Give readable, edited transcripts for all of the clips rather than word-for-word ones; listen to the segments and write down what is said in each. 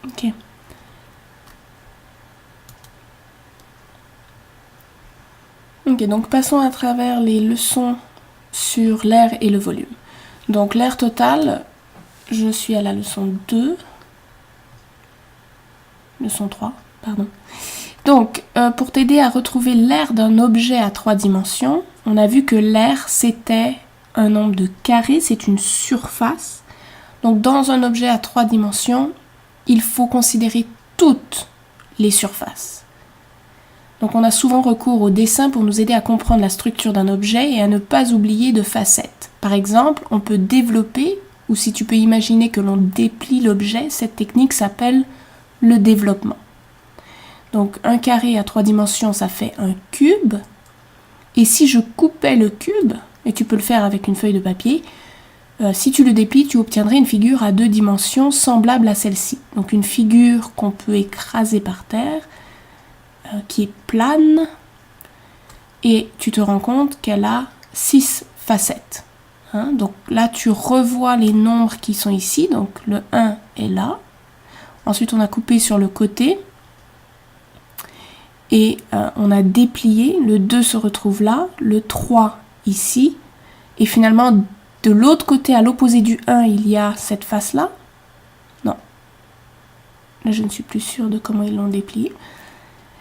Ok. Ok, donc passons à travers les leçons sur l'air et le volume. Donc l'air total, je suis à la leçon 2. Leçon 3, pardon. Donc, pour t'aider à retrouver l'air d'un objet à 3 dimensions, on a vu que l'air, c'était un nombre de carrés, c'est une surface. Donc, dans un objet à 3 dimensions, il faut considérer toutes les surfaces. Donc, on a souvent recours au dessin pour nous aider à comprendre la structure d'un objet et à ne pas oublier de facettes. Par exemple, on peut développer, ou si tu peux imaginer que l'on déplie l'objet, cette technique s'appelle le développement. Donc un carré à 3 dimensions, ça fait un cube. Et si je coupais le cube, et tu peux le faire avec une feuille de papier, si tu le déplies, tu obtiendrais une figure à 2 dimensions semblable à celle-ci. Donc une figure qu'on peut écraser par terre, qui est plane, et tu te rends compte qu'elle a 6 facettes. Hein, donc là, tu revois les nombres qui sont ici. Donc le 1 est là. Ensuite, on a coupé sur le côté. Et on a déplié, le 2 se retrouve là, le 3 ici, et finalement de l'autre côté, à l'opposé du 1, il y a cette face-là. Non, là je ne suis plus sûre de comment ils l'ont déplié.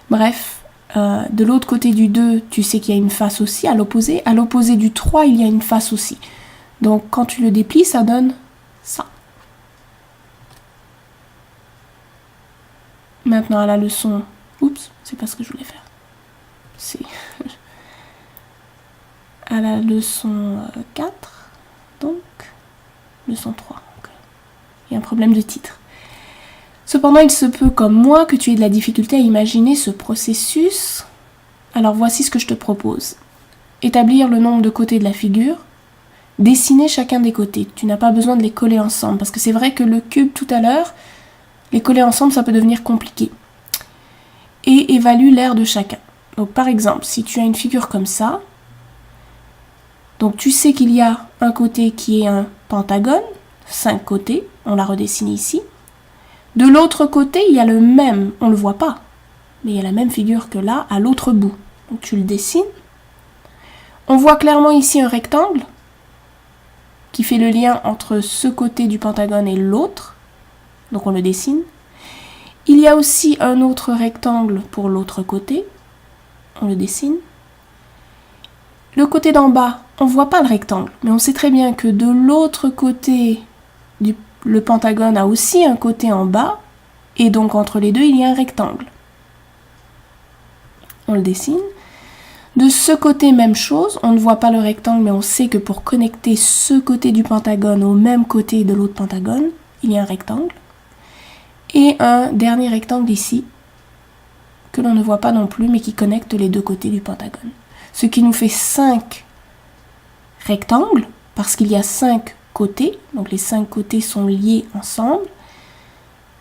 Bref, de l'autre côté du 2, tu sais qu'il y a une face aussi, à l'opposé du 3, il y a une face aussi. Donc quand tu le déplies, ça donne ça. Maintenant à la leçon... Oups, c'est pas ce que je voulais faire. C'est à la leçon 4, donc leçon 3. Okay. Il y a un problème de titre. Cependant, il se peut, comme moi, que tu aies de la difficulté à imaginer ce processus. Alors voici ce que je te propose. Établir le nombre de côtés de la figure, dessiner chacun des côtés. Tu n'as pas besoin de les coller ensemble, parce que c'est vrai que le cube tout à l'heure, les coller ensemble, ça peut devenir compliqué. Et évalue l'air de chacun. Donc par exemple, si tu as une figure comme ça, donc tu sais qu'il y a un côté qui est un pentagone, 5 côtés, on l'a redessiné ici. De l'autre côté, il y a le même, on ne le voit pas, mais il y a la même figure que là, à l'autre bout. Donc tu le dessines. On voit clairement ici un rectangle qui fait le lien entre ce côté du pentagone et l'autre, donc on le dessine. Il y a aussi un autre rectangle pour l'autre côté. On le dessine. Le côté d'en bas, on ne voit pas le rectangle, mais on sait très bien que de l'autre côté, le pentagone a aussi un côté en bas, et donc entre les deux, il y a un rectangle. On le dessine. De ce côté, même chose, on ne voit pas le rectangle, mais on sait que pour connecter ce côté du pentagone au même côté de l'autre pentagone, il y a un rectangle. Et un dernier rectangle ici, que l'on ne voit pas non plus, mais qui connecte les deux côtés du pentagone. Ce qui nous fait 5 rectangles, parce qu'il y a 5 côtés, donc les 5 côtés sont liés ensemble,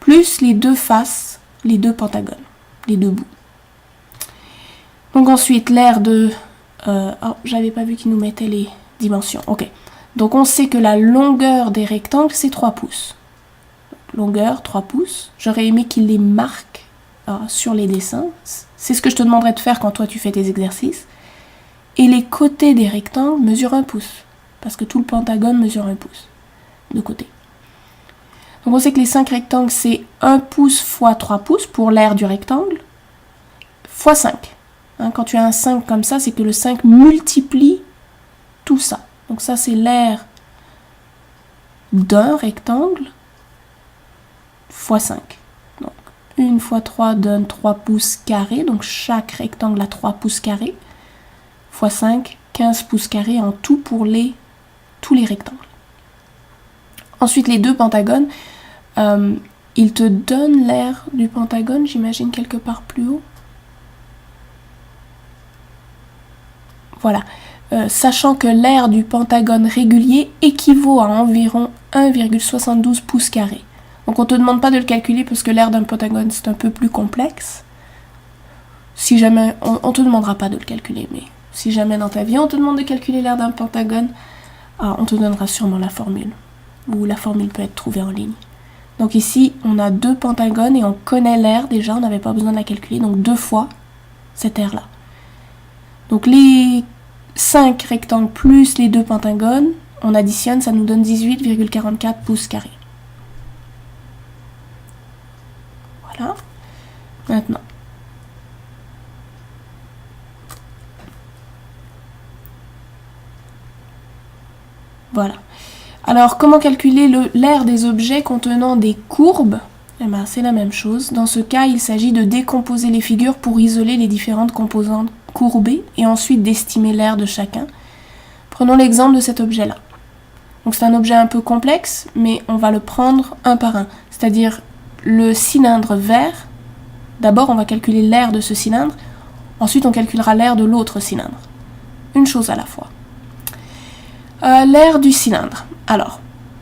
plus les deux faces, les deux pentagones, les deux bouts. Donc ensuite, l'air de... oh, j'avais pas vu qu'il nous mettait les dimensions. Ok. Donc on sait que la longueur des rectangles, c'est 3 pouces. Longueur, 3 pouces. J'aurais aimé qu'il les marque sur les dessins. C'est ce que je te demanderais de faire quand toi tu fais tes exercices. Et les côtés des rectangles mesurent 1 pouce. Parce que tout le pentagone mesure 1 pouce. De côté. Donc on sait que les 5 rectangles, c'est 1 pouce fois 3 pouces pour l'aire du rectangle. Fois 5. Hein, quand tu as un 5 comme ça, c'est que le 5 multiplie tout ça. Donc ça, c'est l'aire d'un rectangle fois 5. Donc 1 fois 3 donne 3 pouces carrés. Donc chaque rectangle a 3 pouces carrés. Fois 5, 15 pouces carrés en tout pour tous les rectangles. Ensuite, les deux pentagones, ils te donnent l'aire du pentagone, j'imagine quelque part plus haut. Voilà. Sachant que l'aire du pentagone régulier équivaut à environ 1,72 pouces carrés. Donc on ne te demande pas de le calculer parce que l'aire d'un pentagone c'est un peu plus complexe. Si jamais, on ne te demandera pas de le calculer, mais si jamais dans ta vie on te demande de calculer l'aire d'un pentagone, on te donnera sûrement la formule. Ou la formule peut être trouvée en ligne. Donc ici, on a 2 pentagones et on connaît l'aire déjà, on n'avait pas besoin de la calculer, donc 2 fois cette aire-là. Donc les 5 rectangles plus les 2 pentagones, on additionne, ça nous donne 18,44 pouces carrés. Voilà. Maintenant. Voilà. Alors, comment calculer l'aire des objets contenant des courbes? Eh ben, c'est la même chose. Dans ce cas, il s'agit de décomposer les figures pour isoler les différentes composantes courbées et ensuite d'estimer l'aire de chacun. Prenons l'exemple de cet objet-là. Donc c'est un objet un peu complexe, mais on va le prendre un par un. C'est-à-dire le cylindre vert. D'abord, on va calculer l'aire de ce cylindre. Ensuite, on calculera l'aire de l'autre cylindre. Une chose à la fois. L'aire du cylindre. Alors,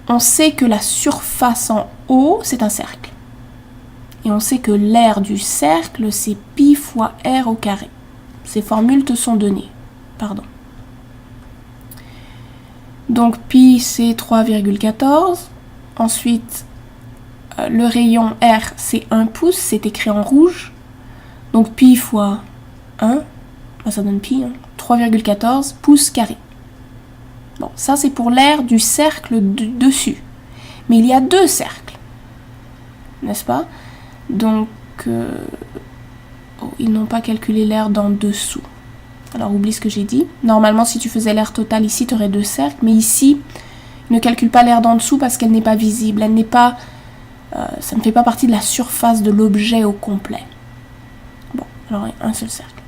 on sait que la surface en haut, c'est un cercle. Et on sait que l'aire du cercle, c'est pi fois r au carré. Ces formules te sont données. Pardon. Donc, pi, c'est 3,14. Ensuite, le rayon r, c'est 1 pouce. C'est écrit en rouge. Donc, pi fois 1, ça donne pi, hein, 3,14 pouces carrés. Bon, ça c'est pour l'aire du cercle dessus. Mais il y a 2 cercles. N'est-ce pas? Donc, ils n'ont pas calculé l'aire d'en dessous. Alors, oublie ce que j'ai dit. Normalement, si tu faisais l'aire totale ici, tu aurais 2 cercles. Mais ici, ils ne calculent pas l'aire d'en dessous parce qu'elle n'est pas visible. Elle n'est pas... ça ne fait pas partie de la surface de l'objet au complet. Bon, alors un seul cercle.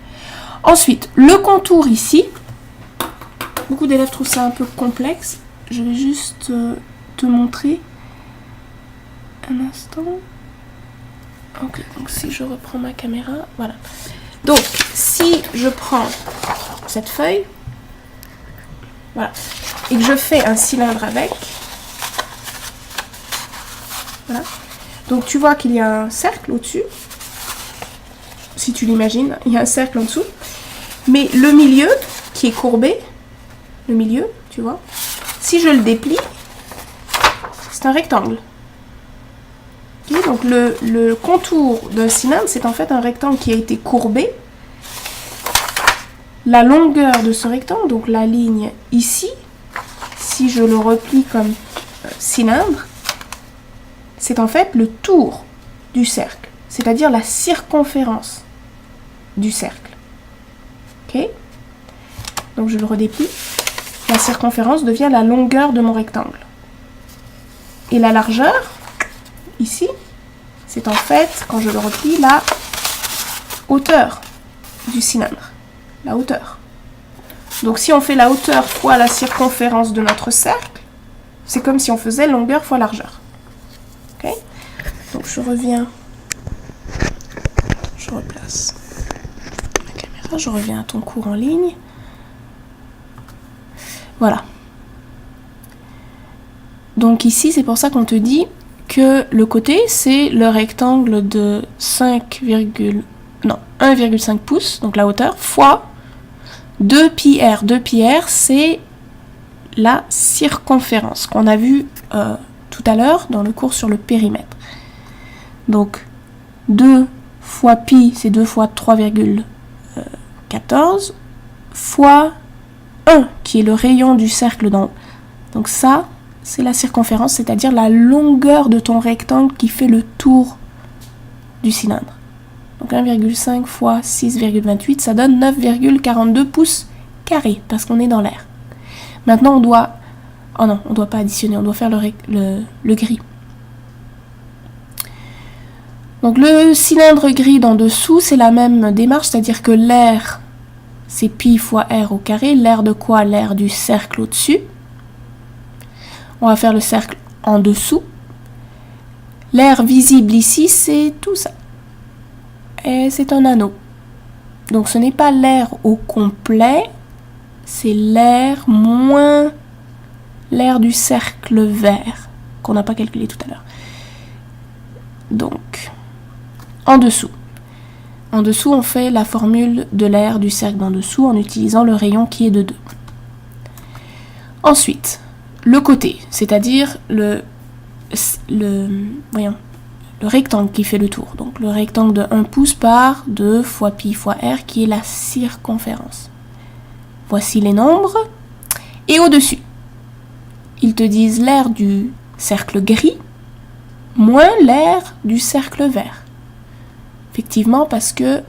Ensuite, le contour ici... Beaucoup d'élèves trouvent ça un peu complexe. Je vais juste te montrer un instant. Ok, donc si je reprends ma caméra, voilà. Donc, si je prends cette feuille, voilà, et que je fais un cylindre avec, voilà. Donc tu vois qu'il y a un cercle au-dessus. Si tu l'imagines, il y a un cercle en dessous. Mais le milieu, qui est courbé, le milieu, tu vois, si je le déplie, c'est un rectangle. Okay, donc le contour d'un cylindre, c'est en fait un rectangle qui a été courbé. La longueur de ce rectangle, donc la ligne ici, si je le replie comme cylindre, c'est en fait le tour du cercle, c'est-à-dire la circonférence du cercle. Ok? Donc je le redéplie. La circonférence devient la longueur de mon rectangle. Et la largeur, ici, c'est en fait, quand je le replie, la hauteur du cylindre. La hauteur. Donc si on fait la hauteur fois la circonférence de notre cercle, c'est comme si on faisait longueur fois largeur. Ok? Donc je reviens, je replace ma caméra, je reviens à ton cours en ligne. Voilà. Donc ici, c'est pour ça qu'on te dit que le côté, c'est le rectangle de 1,5 pouces, donc la hauteur, fois 2 pi r. 2 pi r, c'est la circonférence qu'on a vu tout à l'heure dans le cours sur le périmètre. Donc 2 fois pi, c'est 2 fois 3,14 fois 1, qui est le rayon du cercle d'en haut. Donc ça, c'est la circonférence, c'est-à-dire la longueur de ton rectangle qui fait le tour du cylindre. Donc 1,5 fois 6,28, ça donne 9,42 pouces carrés, parce qu'on est dans l'air. Maintenant, on doit... Oh non, on ne doit pas additionner, on doit faire le gris. Donc le cylindre gris d'en dessous, c'est la même démarche, c'est-à-dire que l'air, c'est pi fois r au carré. L'air de quoi? L'air du cercle au-dessus. On va faire le cercle en dessous. L'air visible ici, c'est tout ça. Et c'est un anneau. Donc ce n'est pas l'air au complet, c'est l'air moins l'air du cercle vert, qu'on n'a pas calculé tout à l'heure. Donc, en dessous. En dessous, on fait la formule de l'air du cercle d'en dessous en utilisant le rayon qui est de 2. Ensuite, le côté, c'est-à-dire voyons, le rectangle qui fait le tour. Donc le rectangle de 1 pouce par 2 fois pi fois r qui est la circonférence. Voici les nombres. Et au-dessus, ils te disent l'aire du cercle gris moins l'aire du cercle vert. Effectivement, parce que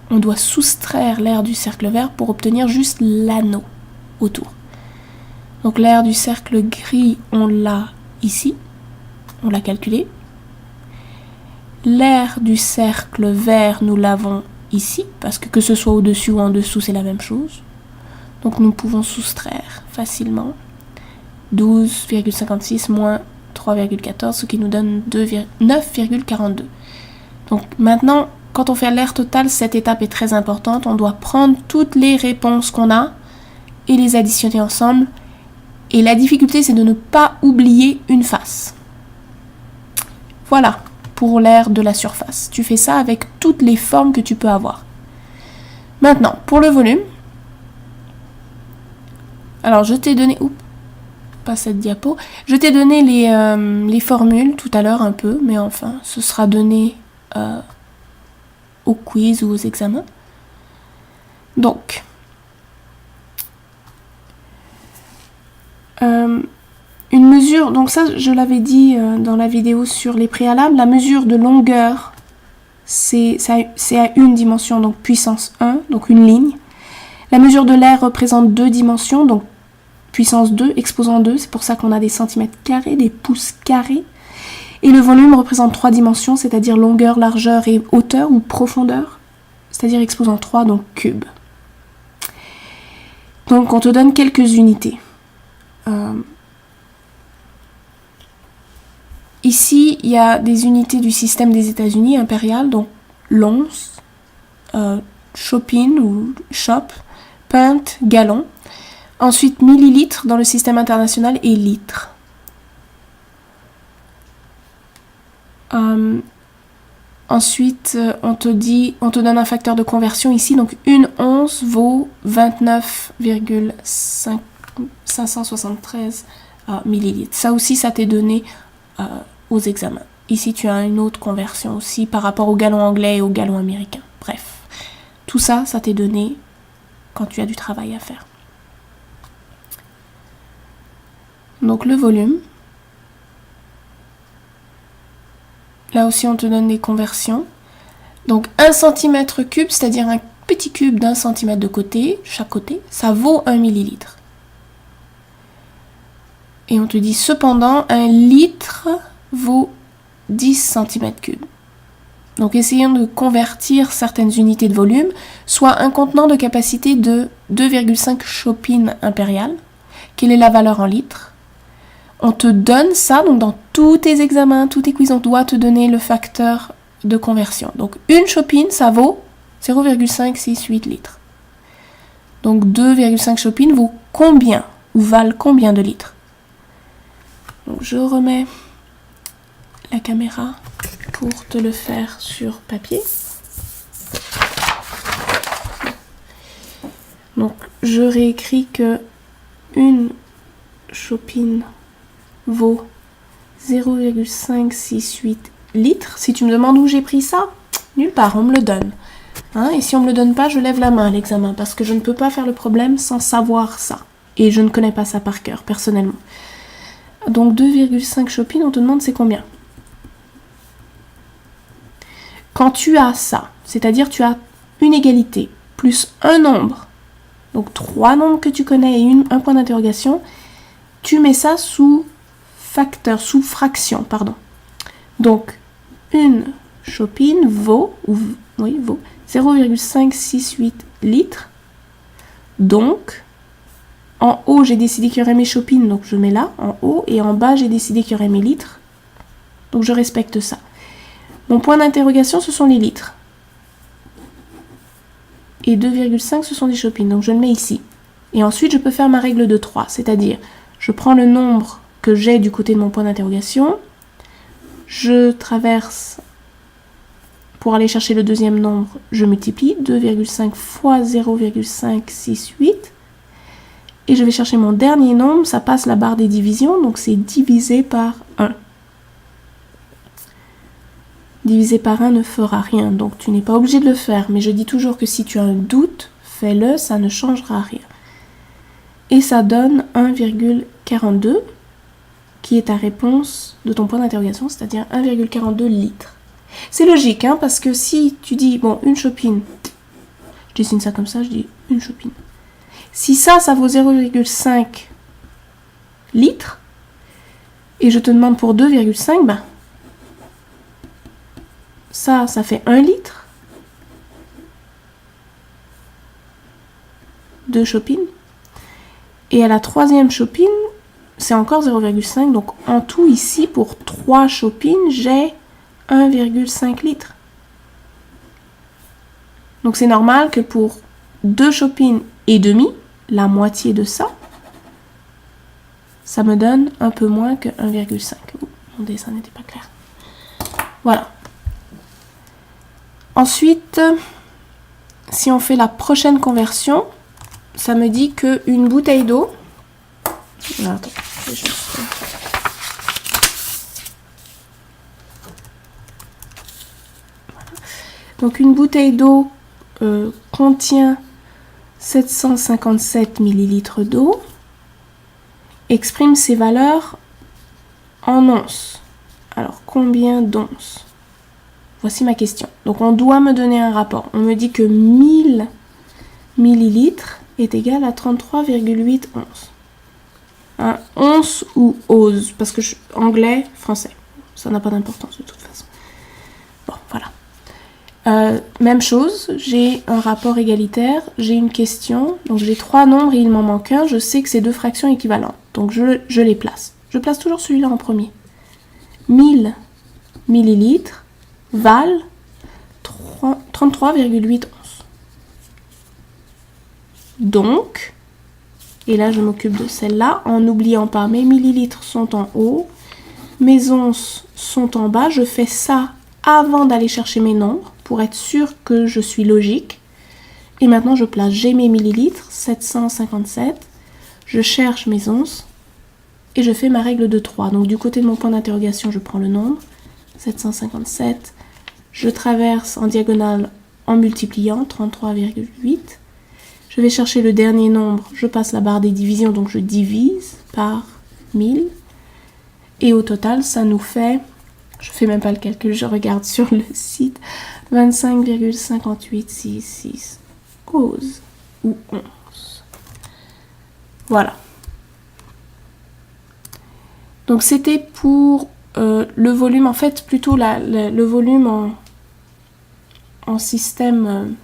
on doit soustraire l'aire du cercle vert pour obtenir juste l'anneau autour. Donc l'aire du cercle gris, on l'a ici, on l'a calculé. L'aire du cercle vert, nous l'avons ici, parce que ce soit au-dessus ou en dessous, c'est la même chose. Donc nous pouvons soustraire facilement 12,56 moins 3,14, ce qui nous donne 9,42. Donc maintenant, quand on fait l'aire totale, cette étape est très importante. On doit prendre toutes les réponses qu'on a et les additionner ensemble. Et la difficulté, c'est de ne pas oublier une face. Voilà, pour l'aire de la surface. Tu fais ça avec toutes les formes que tu peux avoir. Maintenant, pour le volume. Alors, je t'ai donné... Oups, pas cette diapo. Je t'ai donné les formules tout à l'heure un peu, mais enfin, ce sera donné au quiz ou aux examens. Donc, une mesure, donc ça je l'avais dit dans la vidéo sur les préalables, la mesure de longueur c'est à une dimension, donc puissance 1, donc une ligne. La mesure de l'air représente 2 dimensions, donc puissance 2, exposant 2, c'est pour ça qu'on a des centimètres carrés, des pouces carrés. Et le volume représente 3 dimensions, c'est-à-dire longueur, largeur et hauteur ou profondeur, c'est-à-dire exposant 3, donc cube. Donc on te donne quelques unités. Ici, il y a des unités du système des États-Unis impérial, donc l'once, chopin ou shop, pinte, gallon. Ensuite, millilitres dans le système international et litres. Ensuite, on te donne un facteur de conversion ici, donc une once vaut 29,573 millilitres. Ça aussi, ça t'est donné aux examens. Ici, tu as une autre conversion aussi par rapport au gallon anglais et au gallon américain. Bref, tout ça, ça t'est donné quand tu as du travail à faire. Donc le volume. Là aussi, on te donne des conversions. Donc 1 cm3, c'est-à-dire un petit cube d'1 cm de côté, chaque côté, ça vaut 1 millilitre. Et on te dit cependant, 1 litre vaut 10 cm3. Donc essayons de convertir certaines unités de volume, soit un contenant de capacité de 2,5 chopines impériales. Quelle est la valeur en litres? On te donne ça, donc dans tous tes examens, tous tes quiz, on doit te donner le facteur de conversion. Donc une chopine, ça vaut 0,568 litres. Donc 2,5 chopines vaut combien? Ou valent combien de litres? Donc je remets la caméra pour te le faire sur papier. Donc je réécris que une chopine vaut 0,568 litres. Si tu me demandes où j'ai pris ça, nulle part, on me le donne. Hein, et si on me le donne pas, je lève la main à l'examen, parce que je ne peux pas faire le problème sans savoir ça. Et je ne connais pas ça par cœur, personnellement. Donc 2,5 chopines, on te demande c'est combien? Quand tu as ça, c'est-à-dire tu as une égalité, plus un nombre, donc 3 nombres que tu connais et un point d'interrogation, tu mets ça sous fraction, pardon. Donc, une chopine vaut 0,568 litres. Donc, en haut, j'ai décidé qu'il y aurait mes chopines, donc je mets là, en haut, et en bas, j'ai décidé qu'il y aurait mes litres. Donc, je respecte ça. Mon point d'interrogation, ce sont les litres. Et 2,5, ce sont des chopines, donc je le mets ici. Et ensuite, je peux faire ma règle de 3, c'est-à-dire, je prends le nombre que j'ai du côté de mon point d'interrogation, je traverse pour aller chercher le deuxième nombre, je multiplie 2,5 fois 0,568 et je vais chercher mon dernier nombre, ça passe la barre des divisions, donc c'est divisé par 1. Divisé par 1 ne fera rien, donc tu n'es pas obligé de le faire, mais je dis toujours que si tu as un doute, fais-le, ça ne changera rien. Et ça donne 1,42, qui est ta réponse de ton point d'interrogation, c'est-à-dire 1,42 litres. C'est logique, hein, parce que si tu dis, bon, une chopine, je dessine ça comme ça, je dis une chopine. Si ça vaut 0,5 litres, et je te demande pour 2,5, ben, ça fait 1 litre. 2 chopines. Et à la troisième chopine, c'est encore 0,5. Donc en tout ici, pour 3 chopines, j'ai 1,5 litres. Donc c'est normal que pour 2 chopines et demi, la moitié de ça, ça me donne un peu moins que 1,5. Mon dessin n'était pas clair. Voilà. Ensuite, si on fait la prochaine conversion, ça me dit qu'une bouteille d'eau... Attends, je vais juste... Voilà. Donc une bouteille d'eau contient 757 ml d'eau, exprime ses valeurs en onces. Alors, combien d'onces? Voici ma question. Donc, on doit me donner un rapport. On me dit que 1000 millilitres est égal à 33,8 onces. Hein, once ou ose, parce que anglais, français. Ça n'a pas d'importance de toute façon. Bon, voilà. Même chose, j'ai un rapport égalitaire, j'ai une question, donc j'ai 3 nombres et il m'en manque un, je sais que c'est 2 fractions équivalentes, donc je les place. Je place toujours celui-là en premier. 1000 millilitres valent 33,8 onces. Donc, et là je m'occupe de celle-là, en n'oubliant pas, mes millilitres sont en haut, mes onces sont en bas, je fais ça avant d'aller chercher mes nombres, pour être sûr que je suis logique. Et maintenant, je place, j'ai mes millilitres, 757, je cherche mes onces, et je fais ma règle de 3. Donc du côté de mon point d'interrogation, je prends le nombre, 757, je traverse en diagonale en multipliant, 33,8. Je vais chercher le dernier nombre, je passe la barre des divisions, donc je divise par 1000. Et au total, ça nous fait, je fais même pas le calcul, je regarde sur le site, 25,5866 oses ou onces. Voilà. Donc c'était pour le volume, en fait plutôt le volume en système,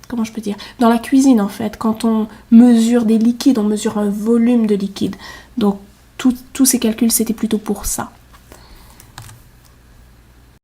comment je peux dire, dans la cuisine en fait, quand on mesure des liquides, on mesure un volume de liquide. Donc tous ces calculs c'était plutôt pour ça.